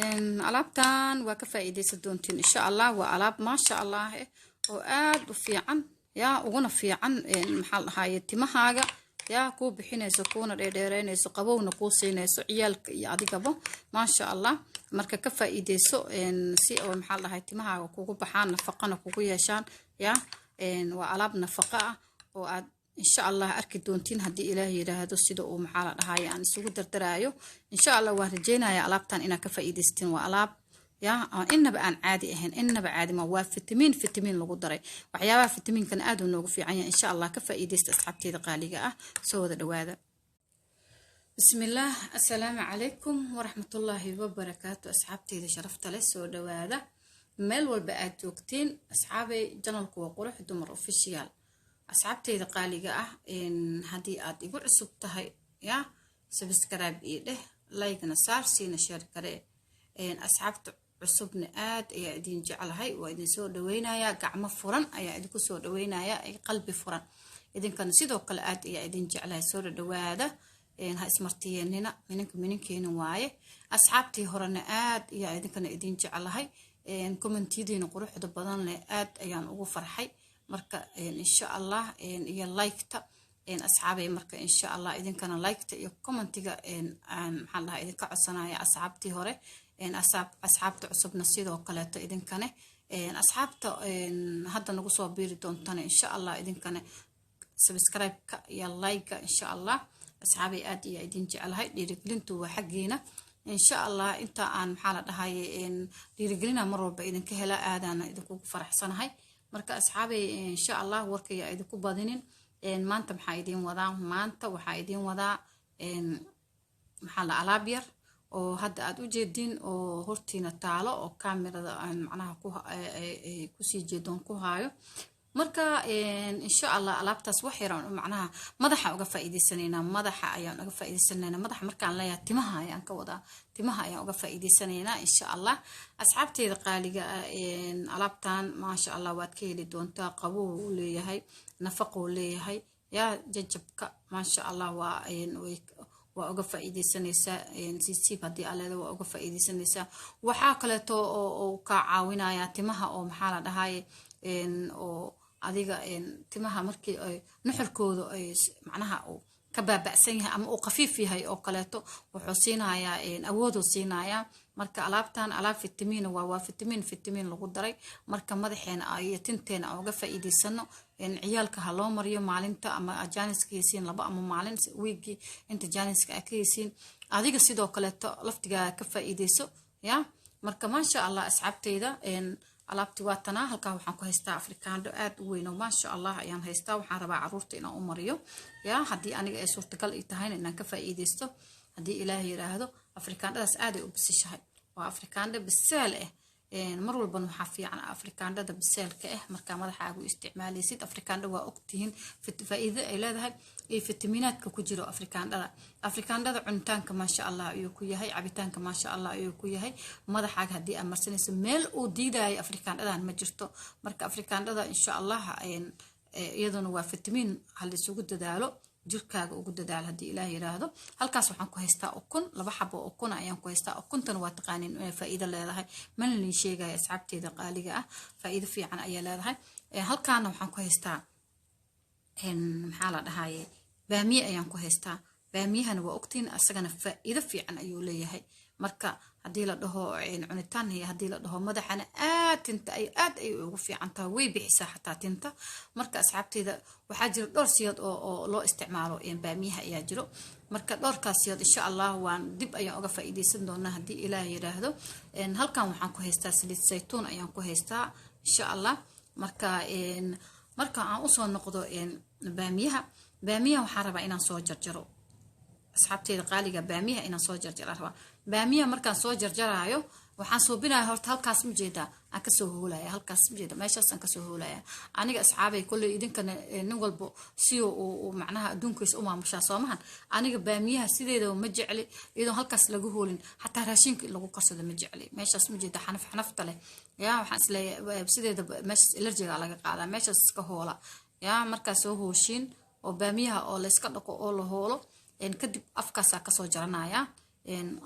alaabtan waa ka faa'iideysan doontiin insha Allah waa alaab ma sha Allah oo aad u fiican yaa uguna fiican maxaa lahaayay timahaaga yaa ku bixinayso kuna dheereynayso qabowna ku siinayso ciyaalka iyo adigaba ma sha Allah marka ka faa'iideyso si oo maxaa lahaayay timahaaga kugu baxaan nafaqana kugu yeeshaan yaa waa alaab nafaqa ah oo aad insha Allah arki doontiin hadii Ilaahay yiraahdo sida uu maxaa la dhahaayay aan isugu dardaraayo insha Allah waan rajeynayaa alaabtan ina ka faa'iideysteen waa alaab yaa inaba aan caadi ahayn inaba caadi ma waa fitamiin lagu daray waxyaabaha fitamiinkan aad u noogu fiican yahay insha Allah ka faa'iideysta asxaabteeda qaaliga ah soo wada dhawaada bismillaah assalaamu calaykum waraxmatullaahi wabarakaatu asxaabteeda sharafta leh soo dhawaada meel walba aad joogtiin asxaabay channelku waa qurux dumar official asxaabteeda qaaliga ah hadii aad igu cusub tahay yaa subscribe ii dheh like na saar siina share kare asxaabta cusubna aad ayaa idin jecelahay waa idin soo dhaweynaya gacmo furan ayaa idinku soo dhaweynaya qalbi furan idinkana sidoo kale aad ayaa idin jecelahay soo dhawaada ha ismartiyeenina minankeena waaye asxaabtii horena aad ayaa idinkana idin jecelahay commentiyadiina quruxda badan leh aad ayaan ugu farxay marka insha Allah iyo like-ta asxaabay marka insha Allah idinkana like-ta iyo commentiga maxaa la idinka codsanaya asxaabtii hore asxaabta cusubna sidoo kale idinkana asxaabta hadda nagu soo biiri doontana insha Allah idinkana subscribe-ka iyo like-ka insha Allah asxaabay aad iyo idin jecelahay dhiirigelintu waa xageena insha Allah inta aan maxaa la dhahaayay dhiirigelina mar walba idinka hela aadana idinku faraxsanahay marka asxaabay insha Allah warkaya idinku badinin maanta maxaa idin wadaa maanta waxa idin wadaa maxaa la alaab yar oo hadda aad u jeedin oo hortiina taalo oo kaamirada macnaha ku sii jeedon ku haayo marka insha Allah alaabtaas wax yar macnaha madaxa uga faa'iideysanayna madaxa ayaan uga faa'iideysanayna madaxa markaan leeyahay timaha ayaan ka wadaa timaha ayaan uga faa'iideysanayna insha Allah asxaabteeda qaaliga alaabtan ma sha Allah waad ka heli doontaa qabow u leeyahay nafaqo u leeyahay yaa jajabka ma sha Allah waa uga faa'iideysanaysaa siib hadii aleeda waa uga faa'iideysanaysaa waxa kale oo ka caawinaya timaha oo maxaa la dhahaayay oo adiga timaha markii ay nuxurkooda ay macnaha uu ka baabacsan yahay ama uu qafiif yahay oo kaleeto wuxuu siinayaa awood uu siinayaa marka alaabtan alaab waa fitamiin lagu daray marka madaxeena iyo tinteena uga faa'iideysano ciyaalka ha loo mariyo maalinta ama ajaaniska yisiin laba ama maalin weekii inta jaaniska ka yisiin adiga sidoo kaleeto laftiga ka faa'iideyso yaa marka ma sha Allah asxaabteeda alaabti waa tana halka waxaan ku haystaa afrikaando aad u weyn oo ma sha Allah ayaan haystaa waxaan rabaa caruurta inaan u mariyo yaa hadii aniga ay suurtagal ii tahay inaan ka faa'iideysto hadii Ilaahay yiraahdo afrikaandadaas aad ay u bisishahay waa afrikaando bisaal ah mar walba waxa fiican afrikaandada bisaalka ah marka madaxaagu isticmaalaysid afrikaando waa ogtihiin faa'iido ay leedahay ee fitamiinaadka ku jiro afrikaandada cuntaanka ma sha Allah ayuu ku yahay cabitaanka ma sha Allah ayuu ku yahay madaxaaga hadii aad marsanayso meel uu diidayo afrikaandadan ma jirto marka afrikaandada insha Allah iyaduna waa fitamiin hal isugu dadaalo jirkaaga ugu dadaal hadii Ilaahay yiraahdo halkaas waxaan ku haystaa ukun laba xabo ukun ayaan ku haystaa ukuntana waa taqaanin faa'iido leedahay man la sheegay asxaabteeda qaaliga ah faa'iido fiican ayaa leedahay halkaana waxaan ku haystaa maxaa la dhahaayay baamiye ayaan ku haystaa baamiyahana waa ogtiin asagana faa'iido fiican ayuu leeyahay marka hadii la dhaho cunitaan iyo hadii la dhaho madaxana tinta aad ay ugu fiican tahay way bixisaa xataa tinta marka asxaabteeda waxa jira dhowr siyood oo loo isticmaalo baamiyaha ayaa jiro marka dhowrkaas siyood insha Allah waan dib ayaan uga faa'iideysan doonaa hadii Ilaahay yiraahdo halkan waxaan ku haystaa saliid saytuun ayaan ku haystaa insha Allah marka aan u soo noqdo baamiyaha waxaan rabaa inaan soo jarjaro asxaabteeda qaaliga baamiyaha inaan soo jarjaro rabaa baamiyaha markaan soo jarjaraayo waxaan soo binayaa horta halkaas ma jeeda aan ka soo hoolaya halkaas ma jeeda meeshaas aan ka soo hoolaya aniga asxaabay kulay idinkana nin walbo si uu macnaha adduunkiisa u maamushaa Soomahan aniga baamiyaha sideeda ma jecli iyadoo halkaas lagu hoolin xataa raashinka lagu karsado ma jecli meeshaas ma jeeda xanafta leh yaa waxaan isleeyahay sideeda meeshaas allergiga laga qaadaa meeshaas ka hoola yaa markaas soo hooshin oo baamiyaha oo la iska dhaqo oo la hoolo kadib afkaas ka soo jaranaya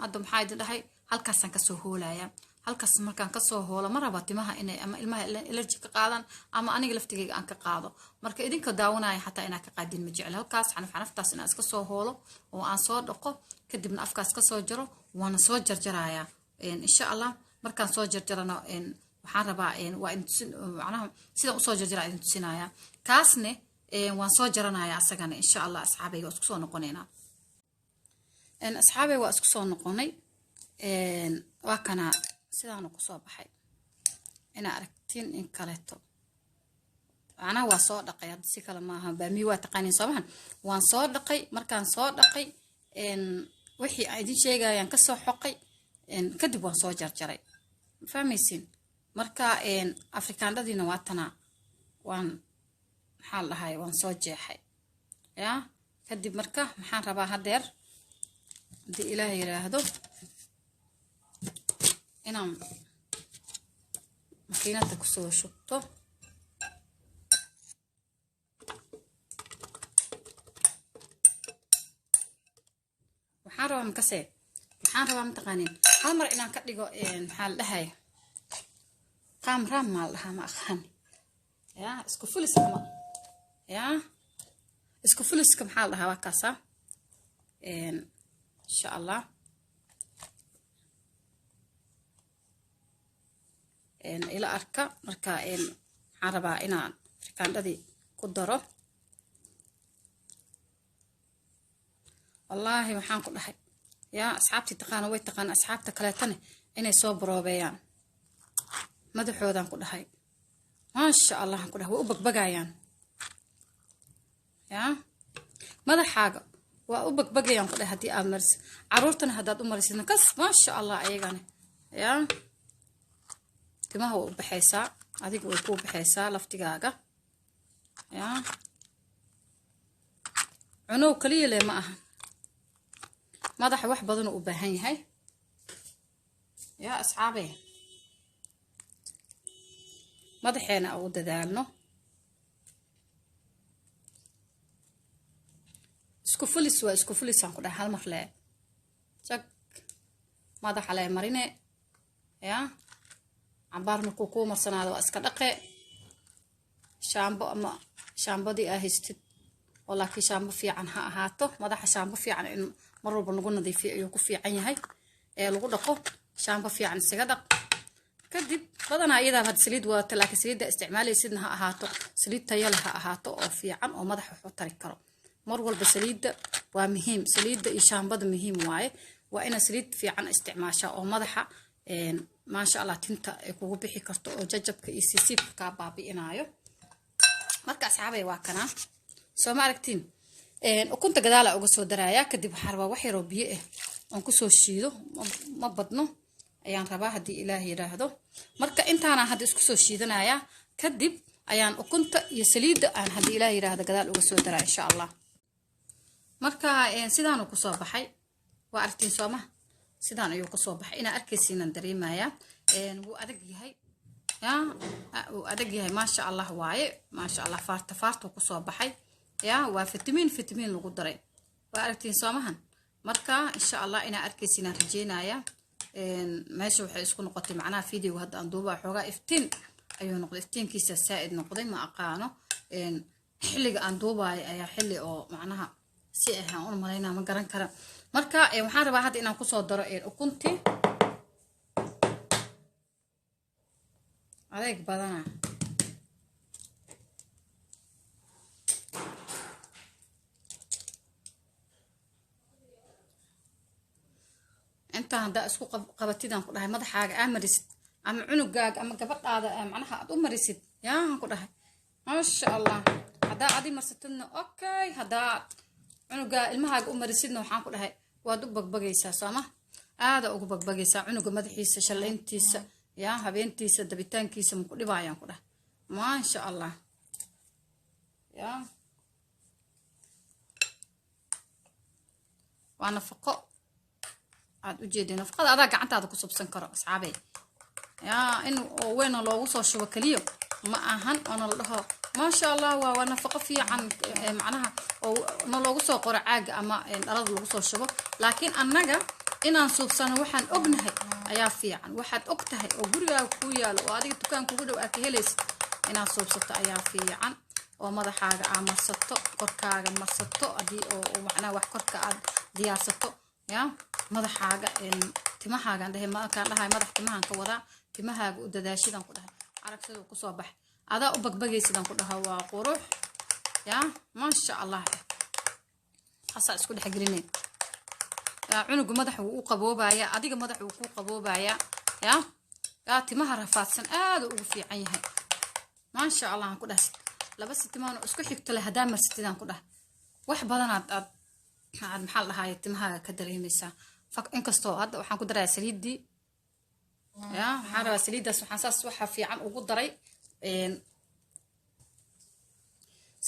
hadda maxaa idin dhahay halkaasaan kasoo hoolaya halkaas markaan kasoo hoolo ma raba timaha inay ama ilmaha allergy ka qaadan ama aniga laftigeyga aan ka qaado marka idinka daawanaya xataa inaa ka qaadin ma jecel halkaas xanaftaas inaan iska soo hoolo oo aan soo dhaqo kadibna afkaas kasoo jaro waana soo jarjaraya insha allah markaan soo jarjarano waxaan rabaa waa macnaha sidaan usoo jarjaraa idin tusinaya kaasne waan soo jaranaya asagana insha allah asxaabeyga waa isku soo noqonaynaa asxaabey waa isku soo noqonay waa kana sidaanu kusoo baxay inaa aragtiin in kaleeto macnaha waa soo dhaqay hadda si kale maaha baamiye waa taqaaniin soomahan waan soo dhaqay markaan soo dhaqay wixii aan idin sheegayaan kasoo xoqay kadib waan soo jarjaray fahmaysiin marka afrikaandhadiina waa tanaa waan maxaa dhahay waan soo jeexay yaa kadib marka maxaan rabaa hadeer haddii ilaahay yiraahdo inaan makiinada kusoo shubto waxaan rabaa makasee waxaan rabaa mataqaaniin hal mar inaan ka dhigo maxaa la dhahay qaamraam maa la dhahaa ma aqaani yaa isku fulis ama yaa isku fuliska maxaa la dhahaa waa kaasaa insha allah ila arka marka waxaan rabaa inaan afrikaandhadii ku daro wallaahi waxaan ku dhahay yaa asxaabtii taqaana way taqaan asxaabta kaleetane inay soo baroobeeyaan madaxoodaan ku dhahay maasha allah aan ku dhahay way u bagbagayaan yaa madaxaaga waa u bagbagayaan ku dhahay haddii aad marisid caruurtana haddaad u marisidna kas maasha allah ayagane yaa timaha way u baxaysaa adiga way kuu baxaysaa laftigaaga yaa cunow kaliya leh ma aha madaxa wax badan u baahan yahay yaa asxaabey madaxeena ugu dadaalno isku fulis waa isku fulisaan ku dhahay hal mar lee jag madaxa lee marine yaa cambaar markuu kuu marsanaado waa iska dhaqe shaambo ama shaambadii aa haystid oo laakiin shaambo fiican ha ahaato madaxa shaambo fiican in mar walba lagu nadiifiyo ayuu ku fiican yahay lagu dhaqo shaambo fiican isaga dhaq kadib badanaa iyadaa had saliid wadata laakiin saliidda isticmaalaysidna ha ahaato saliid tayo leh ha ahaato oo fiican oo madaxa wax u tari karo mar walba saliidda waa muhiim saliidda iyo shaambada muhiim waaye waa inaad saliid fiican isticmaashaa oo madaxa maasha allah tinta ay kugu bixi karto oo jajabka iyo siisiibka kaa baabi'inaayo marka asxaabay waa kanaa soo ma aragtiin ukunta gadaala uga soo darayaa kadib waxaan rabaa wax yaroo biyo ah oon kusoo shiido ma badno ayaan rabaa haddii ilaah yiraahdo marka intaana hadda isku soo shiidanayaa kadib ayaan ukunta iyo saliidda aan haddii ilaah yiraahdo gadaal uga soo daraa insha allah marka sidaanu kusoo baxay waa aragtiin sooma sidaan ayuu kusoo baxay inaa arkaysiinaan dareemayaa wuu adag yahay yaa wuu adag yahay maasha allah waaye maasha allah faarta kusoo baxay yaa waa fitamiin lagu daray waa aragtiin soomahan marka insha allah inaa arkaysiinaan rajeynayaa meesha waxay isku noqotay macnaha video hadda aan duubaa xoogaa iftiin ayuu noqday iftiinkiisa saa'id noqday ma aqaano xilliga aan duubaayo ayaa xilli oo macnaha si aan u malaynaa ma garan kara marka waxaan rabaa hadda inaan kusoo daro ukuntii adeeg badana intaan haddaa isku qabatidaan ku dhahay madaxaaga aa marisid ama cunugaaga ama gabadhaada macnaha aad u marisid yaan ku dhahay maasha allah haddaa adi marsatidna okay haddaa cunugaa ilmahaaga u marisidna waxaan ku dhahay waad u bagbagaysaa sooma aada ugu bagbagaysaa cunuga madaxiisa shallayntiisa yaa habeentiisa dabitaankiisa maku dhibaayaan ku dhahay maasha allah yaa waa nafaqo aad u jeedin nafaqada adaa gacantaada ku subsan karo asxaabey yaa in weyn loogu soo shubo kaliya ma ahan oo la dhaho maasha allah waa nafaqo fiican macnaha oo loogu soo qoro caaga ama dhalada lagu soo shubo laakiin annaga inaan suubsano waxaan ognahay ayaa fiican waxaad og tahay oo gurigaaga ku yaalo oo adiga dukaan kugu dhow aad ka helaysid inaad suubsato ayaa fiican oo madaxaaga aad marsato korkaaga marsato hadii oo macnaha wax korka aad diyaarsato ya madaxaaga timahaaga dhahay markaan dhahay madax timahan ka wada timahaaga u dadaashidan ku dhahay aragtida ku soo bax adaa u bagbagaysidan ku dhahay waa qurux ya ma sha Allah hasa isku dhaxgelinay cunugu madaxa uu qaboobaya adiga madaxa uu ku qaboobaya ya timaha rafaadsan aad ugu fiican yahay ma sha Allah aan ku dhahay laba sitimaan isku xigto leh hadaa marsidan ku dhahay wax badan aad maxal dhahay timaha ka dareemaysa inkastoo hadda waxaan ku daray saliidii ya waxaan rabaa saliidaas waxaan saas waxa fiican ugu daray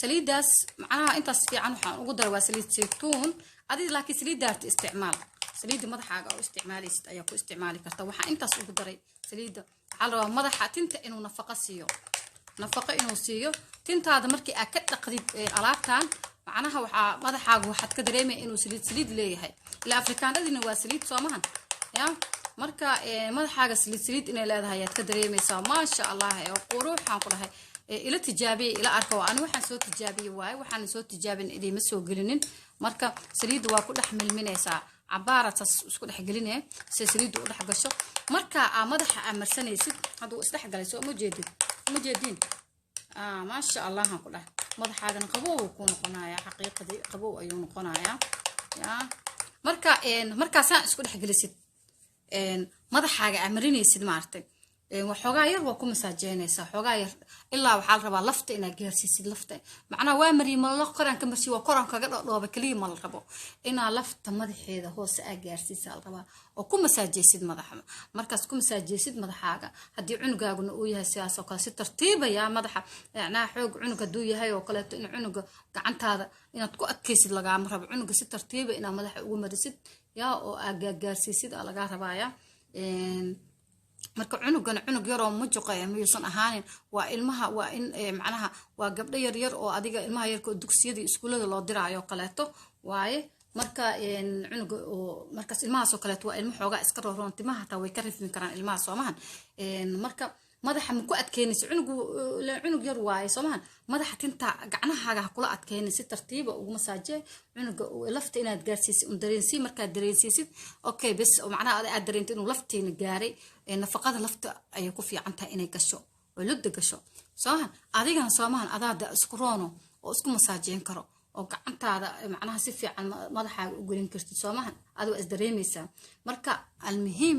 saliidaas macnaha intaas fiican waxaan ugu daray waa saliid saytuun adii laakiin saliidaarta isticmaal saliida madaxaaga oo isticmaalaysid ayaa ku isticmaali karta waxaan intaas ugu daray saliida waxaa la rabaa madaxa tinta inuu nafaqo siiyo tintaada markii aad ka dhaqdid alaabtan macnaha waxaa madaxaaga waxaad ka dareemay inuu saliid leeyahay ila afrikaanadina waa saliid soomahan ya marka madaxaaga saliid inay leedahay aad ka dareemaysaa ma sha Allah oo quruxan ku dhahay ila tijaabiye ila arka waan waxaan soo tijaabiye waay waxaan soo tijaabin idima soo gelinin marka saliid waa ku dhex milminaysaa cabaaratas isku dhex gelinay si saliid u dhex gasho marka madaxa amarsanaysid haduu isdhex galayso ma jeedin ما شاء الله هنقول مدحاga qabow ku noqonaya xaqiiqadii qabow ayuu noqonaya ya markaasaan isku dhex gelisid madaxaaga amarinaysid maartay waxoogaa yar waa ku masaajeynaysa xoogaa yar ilaa waxaa la rabaa lafta inaad gaarsiisid lafta macnaha waa mariima la qoran ka marsi waa qoran kaga dhooba kaliya ma la rabo inaa lafta madaxeeda hoose aad gaarsiisid la rabaa oo ku masaajeysid madaxa markaas ku masaajeysid madaxaaga hadii cunugaaguna uu yahay sidaas oo kale si tartiib ah yaa madaxa macnaha xoog cunuga duu yahay oo kale in cunuga gacantaada inaad ku adkaysid laga rabo cunuga si tartiib ah inaa madaxa ugu marisid yaa oo aad gaarsiisid laga rabaa marka cunug yar oo mujuqay miyuusan ahaanin waa ilmaha waa in macnaha waa gabdho yar yar oo adiga ilmaha yarka dugsiyada iskuulada loo diraayo kaleeto waaye marka cunug oo markaas ilmaha soo kaleeto waa ilmo xoogaa iska roon timaha taa way ka rifin karaan ilmaha Soomahan marka madaxa ma ku adkeynayso cunug yar waaye Soomahan madaxa tinta gacnahaaga kula adkeynayso si tartiib ah ugu masaajay cunuga lafta inaad gaarsiisid dareensi marka dareensiisid okay bas macnaha aad dareento inuu lafteena gaaray nafaqada lafta ay ku fiican tahay inay gasho oo lugda gasho Soomahan adigana Soomahan adaada isku roono oo isku masaajeyn karo oo gacantaada macnaha si fiican madaxaaga u gelin kartid Soomahan adoo is dareemaysaa marka almuhiim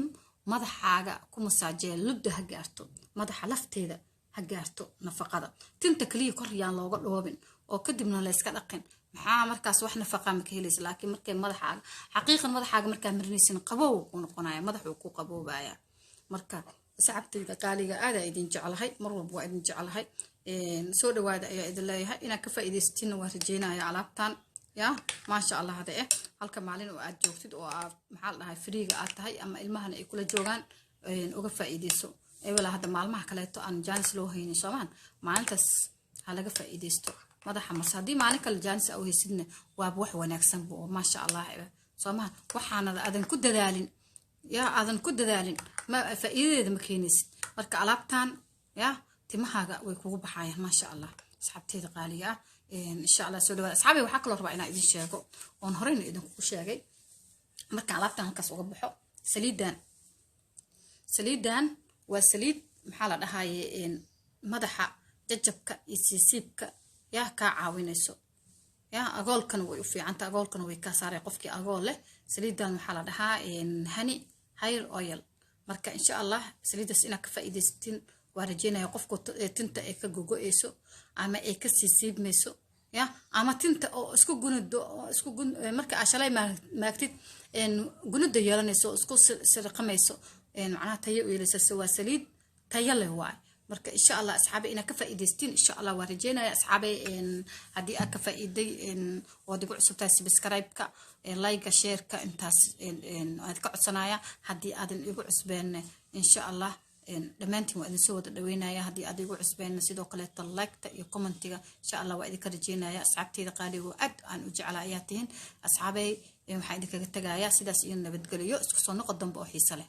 madaxaaga ku masaajeen lugda ha gaarto madaxa lafteeda ha gaarto nafaqada tinta kaliya kor yaan looga dhoobin oo kadibna la iska dhaqin maxaa markaas wax nafaqa ma ka helaysa laakiin markay madaxaaga xaqiiqan madaxaaga markaa marinaysan qabow ku noqonaya madaxu ku qaboobaya marka asxaabtayda qaaliga aad ay idin jecelahay mar walba waa idin jecelahay soo dhawaada ayaa idin leeyahay inaad ka faa'iideystiin waa rajeynaya alaabtan ya ma sha Allah hada halka maalin oo aad joogtid oo aad maxal dhahay firiiga aad tahay ama ilmahana ay kula joogan uga faa'iideyso wala hada maalmaha kaleeto aan jaanis loo haynin Soomaan maalintaas ha laga faa'iideysto madaxa masadii maalin kale jaanis oo haysidna waa wax wanaagsan oo ma sha Allah Soomaan waxaana aadan ku dadaalin ya aadan ku dadaalin ma faa'iideeda ma keenaysid marka alaabtan ya timahaaga way kugu baxayaan ma sha Allah asxaabtayda qaaliga إن شاء الله سوداء أصحابي وحكى له ربعنا إذا شاقوا ونهرين إذا كل شاقي مركان لابتان هكاس وقبحوا سليدان وسليد محل هاي مدحة ججبك يسيسيبك يا كعاوينيسو يا أقول كانوا في عنت أقول كانوا يكسر يقفك أقول له سليدان محل هاي هني هاير أويل مركا إن شاء الله سليد سينك فائدة ستين ورجينا يقفكوا تنت إيك جوجو إيسو أما إيك سيسيب ميسو يا أما تنت أو اسكو جون مركا عشلاء ما كتير إن جون ديالنا يسو اسكو سرقة ميسو إن معناها تيجي يلسه سوا سليد تيجي هو مركا إن شاء الله أصحابي إنك فائدتين إن شاء الله ورجينا يا أصحابي إن هدي أكفائدي إن ودي قعد سبتاي سبسكرايب كا لايك شير كا إنتاس إن هذا قعد صنايع هدي أدن يقعد سبين إن شاء الله dhammaantiin waa idin soo wada dhaweynaya haddii aad igu cusbeen sidoo kale like iyo commentiga insha Allah waa idinka rajeynaya asxaabteyda qaaliga aad aan u jeclaa ayaa tihiin asxaabay waxaan idinkaga tagayaa sidaas iyo nabadgeliyo isku soo noqo dambe oo xiiso leh